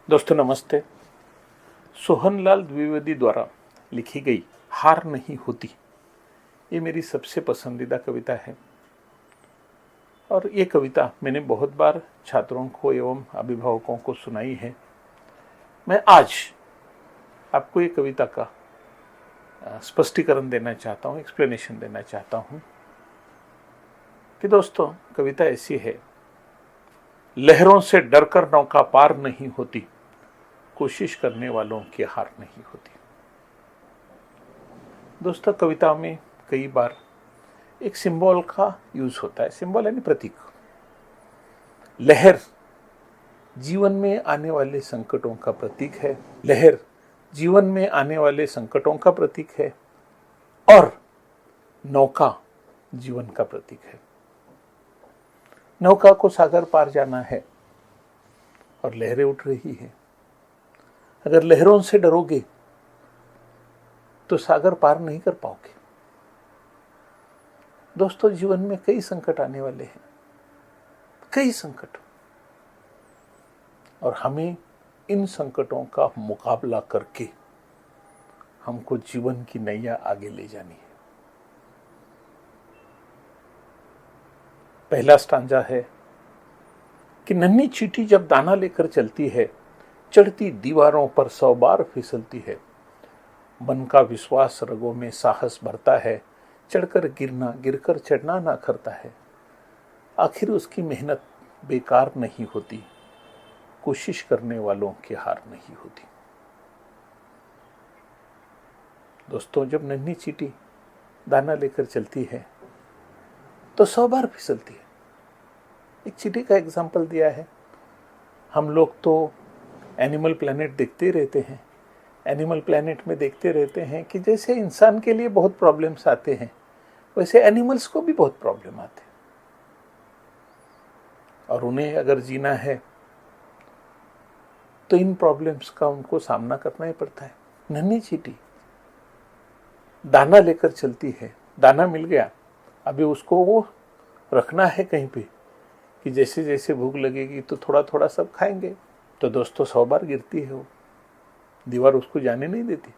दोस्तों नमस्ते। सोहनलाल द्विवेदी द्वारा लिखी गई हार नहीं होती, ये मेरी सबसे पसंदीदा कविता है। और ये कविता मैंने बहुत बार छात्रों को एवं अभिभावकों को सुनाई है। मैं आज आपको ये कविता का स्पष्टीकरण देना चाहता हूँ, एक्सप्लेनेशन देना चाहता हूँ कि दोस्तों कविता ऐसी है, लहरों से डरकर नौका पार नहीं होती, कोशिश करने वालों की हार नहीं होती। दोस्तों कविता में कई बार एक सिंबल का यूज होता है। सिंबल यानी प्रतीक। लहर जीवन में आने वाले संकटों का प्रतीक है। लहर जीवन में आने वाले संकटों का प्रतीक है और नौका जीवन का प्रतीक है। नौका को सागर पार जाना है और लहरें उठ रही है। अगर लहरों से डरोगे तो सागर पार नहीं कर पाओगे। दोस्तों जीवन में कई संकट आने वाले हैं, कई संकट, और हमें इन संकटों का मुकाबला करके हमको जीवन की नैया आगे ले जानी है। पहला स्टांजा है कि नन्ही चींटी जब दाना लेकर चलती है, चढ़ती दीवारों पर 100 बार फिसलती है। मन का विश्वास रगों में साहस भरता है, चढ़कर गिरना गिरकर चढ़ना ना करता है। आखिर उसकी मेहनत बेकार नहीं होती, कोशिश करने वालों की हार नहीं होती। दोस्तों जब नन्ही चींटी दाना लेकर चलती है तो 100 बार फिसलती है। एक चींटी का एग्जाम्पल दिया है। हम लोग तो एनिमल प्लैनेट देखते रहते हैं। एनिमल प्लैनेट में देखते रहते हैं कि जैसे इंसान के लिए बहुत प्रॉब्लम्स आते हैं, वैसे एनिमल्स को भी बहुत प्रॉब्लम आते हैं और उन्हें अगर जीना है तो इन प्रॉब्लम्स का उनको सामना करना ही पड़ता है। नन्ही चींटी दाना लेकर चलती है, दाना मिल गया, अभी उसको वो रखना है कहीं पे कि जैसे जैसे भूख लगेगी तो थोड़ा थोड़ा सब खाएंगे। तो दोस्तों 100 बार गिरती है वो, दीवार उसको जाने नहीं देती।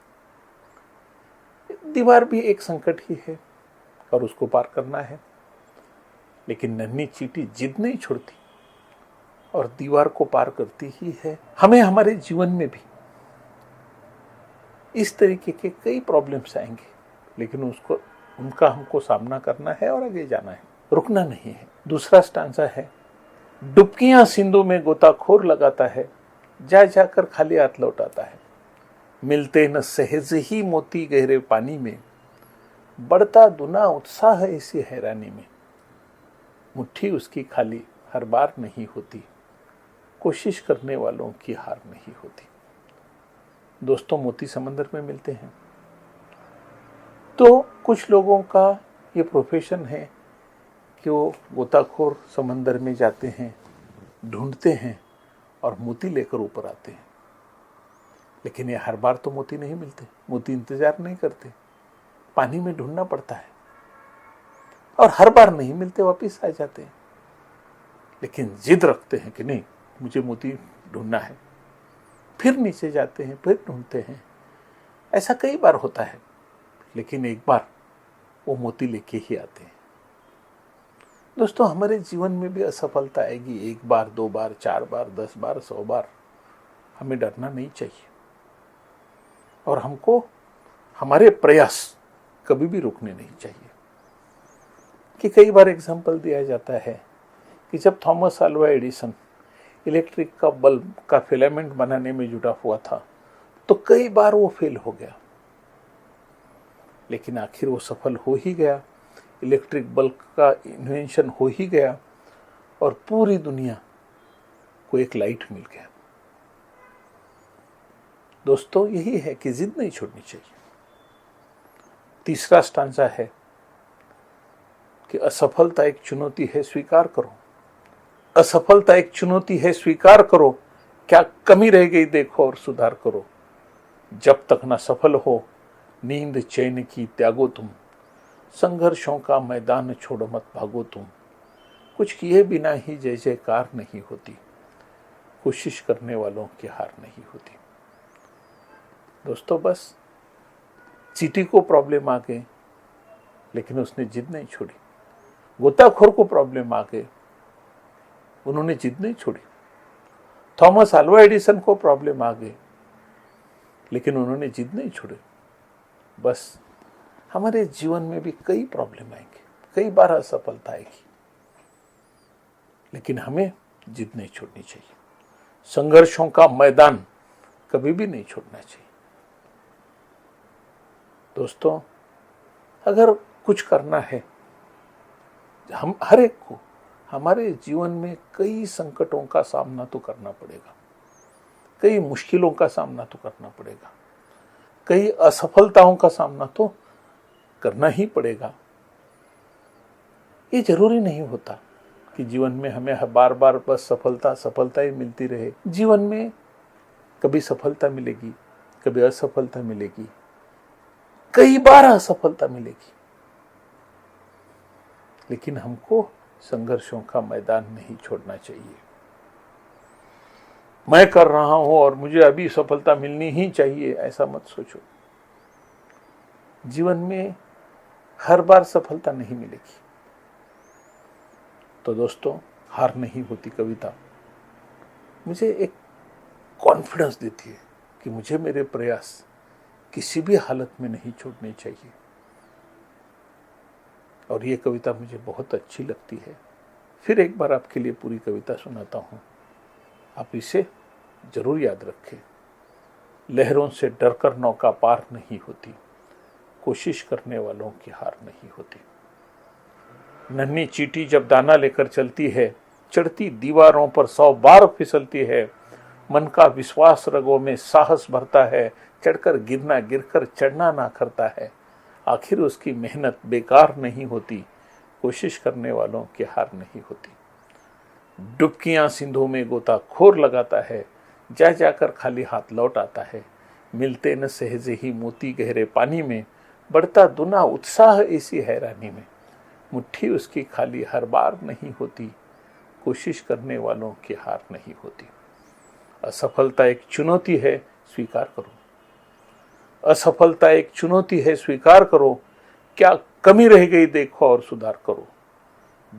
दीवार भी एक संकट ही है और उसको पार करना है। लेकिन नन्ही चींटी जिद नहीं छोड़ती और दीवार को पार करती ही है। हमें हमारे जीवन में भी इस तरीके के कई प्रॉब्लम्स आएंगे, लेकिन उनका हमको सामना करना है और आगे जाना है, रुकना नहीं है। दूसरा स्टांजा है, डुबकियां सिंधु में गोताखोर लगाता है, जा जाकर खाली हाथ लौटाता है। मिलते न सहज ही मोती गहरे पानी में, बढ़ता दुना उत्साह ऐसी हैरानी में। मुट्ठी उसकी खाली हर बार नहीं होती, कोशिश करने वालों की हार नहीं होती। दोस्तों मोती समंदर में मिलते हैं। तो कुछ लोगों का ये प्रोफेशन है कि वो गोताखोर समंदर में जाते हैं, ढूंढते हैं और मोती लेकर ऊपर आते हैं। लेकिन ये हर बार तो मोती नहीं मिलते, मोती इंतजार नहीं करते, पानी में ढूंढना पड़ता है और हर बार नहीं मिलते, वापस आ जाते हैं। लेकिन जिद रखते हैं कि नहीं, मुझे मोती ढूंढना है, फिर नीचे जाते हैं, फिर ढूंढते हैं। ऐसा कई बार होता है, लेकिन एक बार वो मोती लेके ही आते हैं। दोस्तों हमारे जीवन में भी असफलता आएगी, 1 बार 2 बार 4 बार 10 बार 100 बार। हमें डरना नहीं चाहिए और हमको हमारे प्रयास कभी भी रुकने नहीं चाहिए। कि कई बार एग्जाम्पल दिया जाता है कि जब थॉमस अल्वा एडिसन इलेक्ट्रिक का बल्ब का फिलामेंट बनाने में जुटा हुआ था तो कई बार वो फेल हो गया, लेकिन आखिर वो सफल हो ही गया। इलेक्ट्रिक बल्ब का इन्वेंशन हो ही गया और पूरी दुनिया को एक लाइट मिल गया। दोस्तों यही है कि जिद नहीं छोड़नी चाहिए। तीसरा स्टांजा है कि असफलता एक चुनौती है, स्वीकार करो। असफलता एक चुनौती है, स्वीकार करो। क्या कमी रह गई देखो और सुधार करो। जब तक ना सफल हो नींद चैन की त्यागो तुम, संघर्षों का मैदान छोड़ो मत भागो तुम। कुछ किए बिना ही जय जयकार नहीं होती, कोशिश करने वालों की हार नहीं होती। दोस्तों, बस चींटी को प्रॉब्लम आ गई, लेकिन उसने जिद नहीं छोड़ी। गोताखोर को प्रॉब्लम आ गई, उन्होंने जिद नहीं छोड़ी। थॉमस अल्वा एडिसन को प्रॉब्लम आ गई, लेकिन उन्होंने जिद नहीं छोड़ी। बस हमारे जीवन में भी कई प्रॉब्लम आएंगे, कई बार असफलता आएगी, लेकिन हमें जिद नहीं छोड़नी चाहिए। संघर्षों का मैदान कभी भी नहीं छोड़ना चाहिए। दोस्तों, अगर कुछ करना है, हम हर एक को हमारे जीवन में कई संकटों का सामना तो करना पड़ेगा, कई मुश्किलों का सामना तो करना पड़ेगा, कई असफलताओं का सामना तो करना ही पड़ेगा। ये जरूरी नहीं होता कि जीवन में हमें बार बार बस सफलता ही मिलती रहे। जीवन में कभी सफलता मिलेगी, कभी असफलता मिलेगी, कई बार असफलता मिलेगी, लेकिन हमको संघर्षों का मैदान नहीं छोड़ना चाहिए। मैं कर रहा हूं और मुझे अभी सफलता मिलनी ही चाहिए, ऐसा मत सोचो। जीवन में हर बार सफलता नहीं मिलेगी। तो दोस्तों, हार नहीं होती कविता मुझे एक कॉन्फिडेंस देती है कि मुझे मेरे प्रयास किसी भी हालत में नहीं छोड़ने चाहिए। और ये कविता मुझे बहुत अच्छी लगती है। फिर एक बार आपके लिए पूरी कविता सुनाता हूं, आप इसे जरूर याद रखें। लहरों से डरकर नौका पार नहीं होती, कोशिश करने वालों की हार नहीं होती। नन्ही चींटी जब दाना लेकर चलती है, चढ़ती दीवारों पर 100 बार फिसलती है। मन का विश्वास रगों में साहस भरता है, चढ़कर गिरना गिरकर चढ़ना ना करता है। आखिर उसकी मेहनत बेकार नहीं होती, कोशिश करने वालों की हार नहीं होती। डुबकियां सिंधु में गोताखोर लगाता है, जा जाकर खाली हाथ लौट आता है। मिलते न सहजे ही मोती गहरे पानी में, बढ़ता दुना उत्साह ऐसी हैरानी में। मुट्ठी उसकी खाली हर बार नहीं होती, कोशिश करने वालों की हार नहीं होती। असफलता एक चुनौती है, स्वीकार करो। असफलता एक चुनौती है, स्वीकार करो। क्या कमी रह गई देखो और सुधार करो।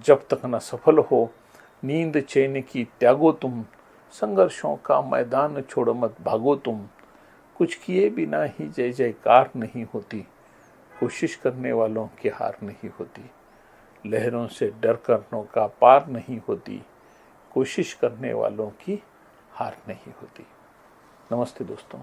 जब तक न सफल हो, नींद चैन की त्यागो तुम। संघर्षों का मैदान छोड़ मत भागो तुम। कुछ किए बिना ही जय जयकार नहीं होती, कोशिश करने वालों की हार नहीं होती। लहरों से डर कर नौका पार नहीं होती, कोशिश करने वालों की हार नहीं होती। नमस्ते दोस्तों।